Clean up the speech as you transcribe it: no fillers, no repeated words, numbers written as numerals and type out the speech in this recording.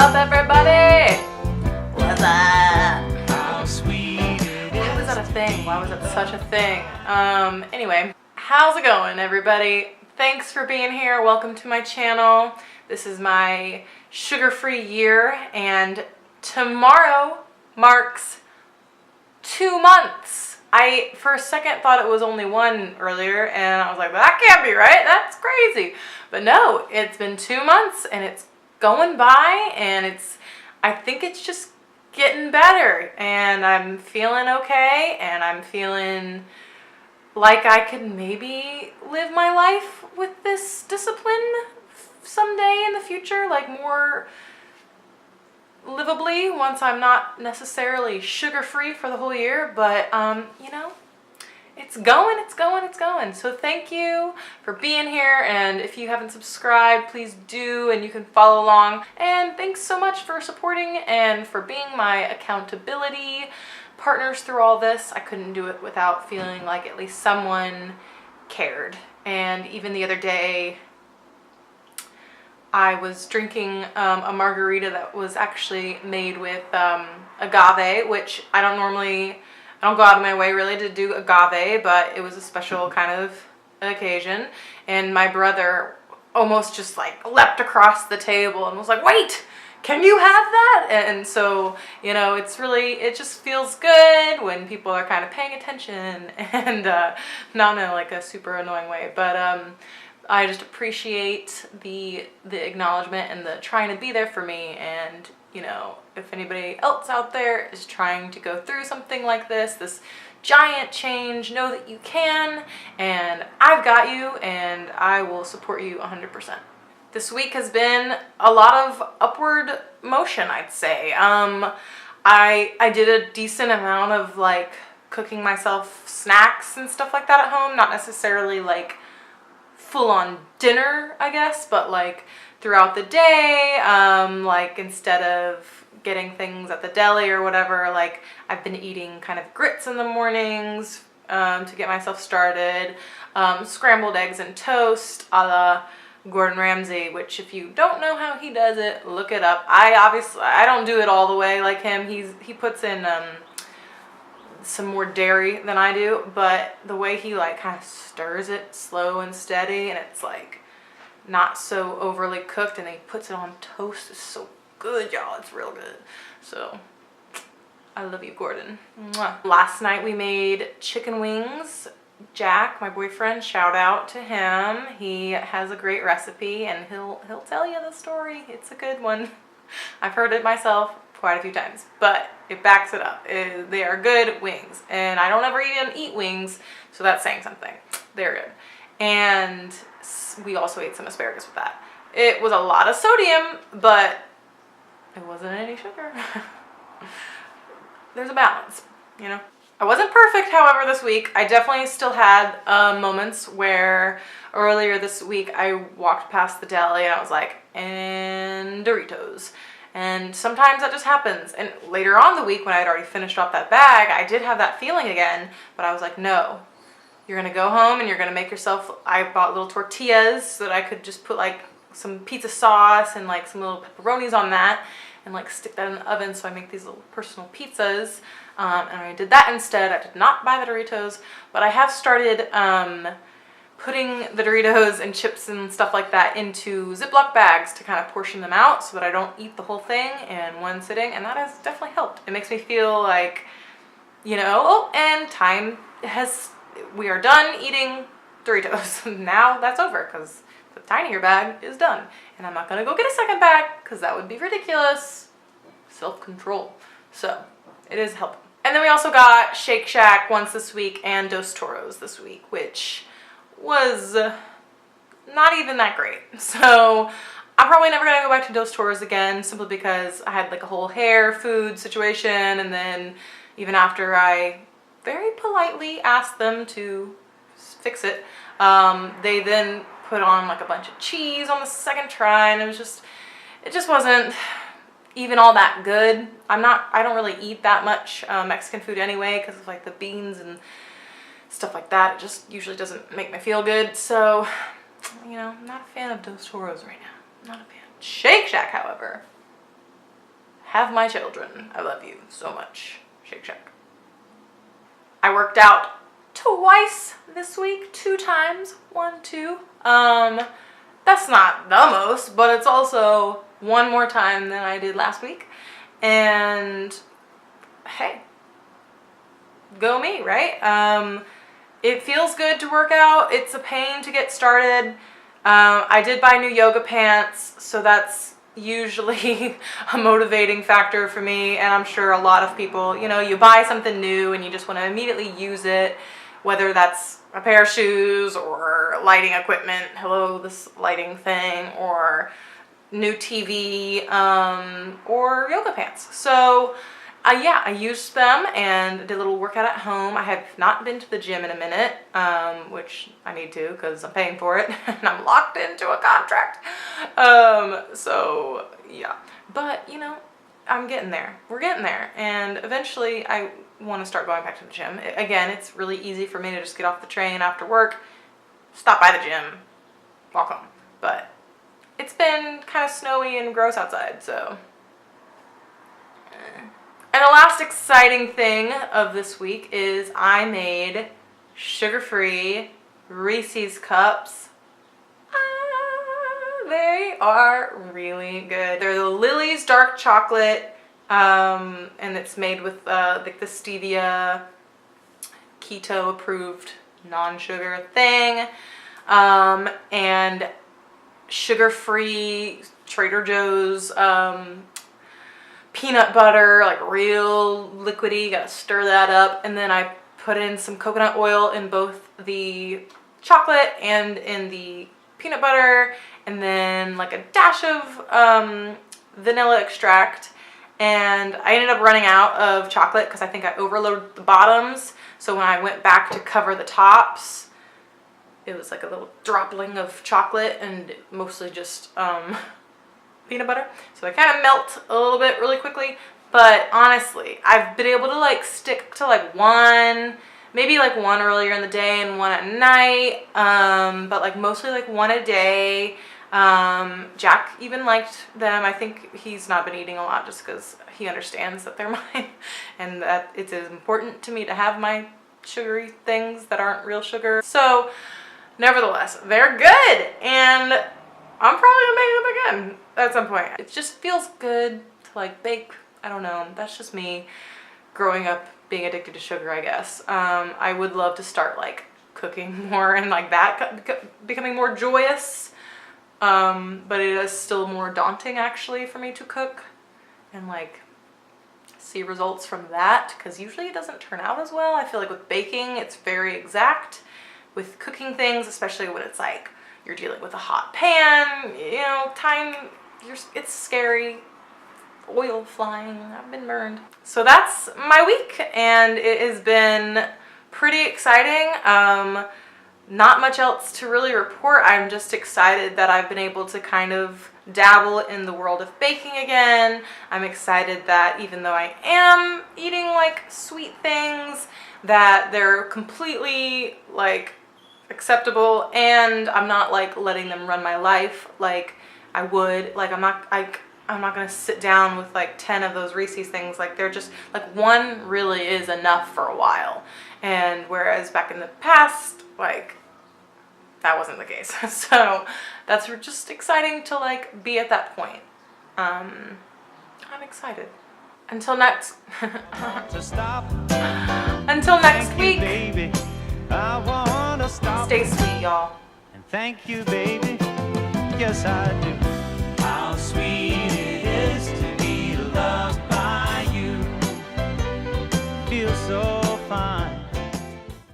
up, everybody? What's up? Why was that a thing? Why was that such a thing? Anyway, how's it going, everybody? Thanks for being here. Welcome to my channel. This is my sugar-free year, and tomorrow marks 2 months. I, for a second, thought it was only one earlier, and I was like, that can't be right. That's crazy. But no, it's been 2 months, and it's going by, and I think it's just getting better, and I'm feeling okay, and I'm feeling like I could maybe live my life with this discipline someday in the future, like more livably once I'm not necessarily sugar-free for the whole year, but you know, it's going. So thank you for being here, and if you haven't subscribed, please do, and you can follow along. And thanks so much for supporting and for being my accountability partners through all this. I couldn't do it without feeling like at least someone cared. And even the other day, I was drinking a margarita that was actually made with agave, which I don't go out of my way really to do agave, but it was a special kind of occasion. And my brother almost just like leapt across the table and was like, wait, can you have that? And so, you know, it just feels good when people are kind of paying attention, and not in like a super annoying way, but I just appreciate the acknowledgement and the trying to be there for me. And you know, if anybody else out there is trying to go through something like this giant change, know that you can, and I've got you, and I will support you 100%. This week has been a lot of upward motion, I'd say. I did a decent amount of like cooking myself snacks and stuff like that at home, not necessarily like full-on dinner, I guess, but like throughout the day, like instead of getting things at the deli or whatever, like I've been eating kind of grits in the mornings to get myself started, scrambled eggs and toast a la Gordon Ramsey, which if you don't know how he does it, look it up. I don't do it all the way like him. He puts in some more dairy than I do, but the way he like kind of stirs it slow and steady, and it's like not so overly cooked, and then he puts it on toast, is so good, y'all. It's real good. So I love you, Gordon. Mwah. Last night we made chicken wings. Jack, my boyfriend, shout out to him. He has a great recipe, and he'll tell you the story. It's a good one. I've heard it myself quite a few times, but it backs it up. They are good wings, and I don't ever even eat wings, so that's saying something. They're good. And we also ate some asparagus with that. It was a lot of sodium, but it wasn't any sugar. There's a balance, you know? I wasn't perfect, however, this week. I definitely still had moments where earlier this week I walked past the deli and I was like, and Doritos. And sometimes that just happens. And later on the week when I had already finished off that bag, I did have that feeling again, but I was like, no. You're gonna go home and you're gonna make yourself, I bought little tortillas so that I could just put like some pizza sauce and like some little pepperonis on that and like stick that in the oven, so I make these little personal pizzas. And I did that instead. I did not buy the Doritos, but I have started putting the Doritos and chips and stuff like that into Ziploc bags to kind of portion them out so that I don't eat the whole thing in one sitting, and that has definitely helped. It makes me feel like, you know, oh, and we are done eating Doritos. Now that's over, because the tinier bag is done, and I'm not gonna go get a second bag because that would be ridiculous. Self-control. So it is helping. And then we also got Shake Shack once this week and Dos Toros this week, which was not even that great. So I'm probably never gonna go back to Dos Toros again, simply because I had like a whole hair food situation, and then even after I very politely asked them to fix it, they then put on like a bunch of cheese on the second try, and it just wasn't even all that good. I don't really eat that much Mexican food anyway, because of like the beans and stuff like that. It just usually doesn't make me feel good. So, you know, I'm not a fan of Dos Toros right now. Not a fan. Shake Shack, however, have my children. I love you so much. Shake Shack. I worked out twice this week, 2 times, 1, 2. That's not the most, but it's also 1 more time than I did last week. And hey, go me, right? It feels good to work out. It's a pain to get started. I did buy new yoga pants, so that's usually a motivating factor for me, and I'm sure a lot of people, you know, you buy something new and you just want to immediately use it, whether that's a pair of shoes or lighting equipment, hello, this lighting thing, or new TV, or yoga pants. So yeah, I used them and did a little workout at home. I have not been to the gym in a minute, which I need to because I'm paying for it and I'm locked into a contract. So yeah, but you know, I'm getting there. We're getting there, and eventually I want to start going back to the gym. Again, it's really easy for me to just get off the train after work, stop by the gym, walk home. But it's been kind of snowy and gross outside, so. And the last exciting thing of this week is I made sugar-free Reese's Cups. They are really good. They're the Lily's dark chocolate, and it's made with like the stevia, keto approved non-sugar thing, and sugar-free Trader Joe's peanut butter, like real liquidy. You gotta stir that up, and then I put in some coconut oil in both the chocolate and in the peanut butter, and then like a dash of vanilla extract. And I ended up running out of chocolate because I think I overloaded the bottoms, so when I went back to cover the tops, it was like a little dropping of chocolate and mostly just peanut butter. So they kind of melt a little bit really quickly. But honestly, I've been able to like stick to like one, maybe like one earlier in the day and one at night. But like mostly like one a day. Jack even liked them. I think he's not been eating a lot just because he understands that they're mine and that it is important to me to have my sugary things that aren't real sugar. So nevertheless, they're good, and I'm probably gonna make them again at some point. It just feels good to like bake. I don't know, that's just me growing up being addicted to sugar, I guess. I would love to start like cooking more and like that becoming more joyous. But it is still more daunting actually for me to cook and like see results from that, because usually it doesn't turn out as well. I feel like with baking, it's very exact. With cooking things, especially when it's like you're dealing with a hot pan, you know, it's scary. Oil flying, I've been burned. So that's my week, and it has been pretty exciting. Not much else to really report. I'm just excited that I've been able to kind of dabble in the world of baking again. I'm excited that even though I am eating like sweet things, that they're completely like acceptable, and I'm not like letting them run my life like I would. Like I'm not gonna sit down with like 10 of those Reese's things. Like they're just like one really is enough for a while, and whereas back in the past, like that wasn't the case. So that's just exciting to like be at that point. I'm excited. Until next until next week, stay sweet, y'all. And thank you, baby. Yes, I do.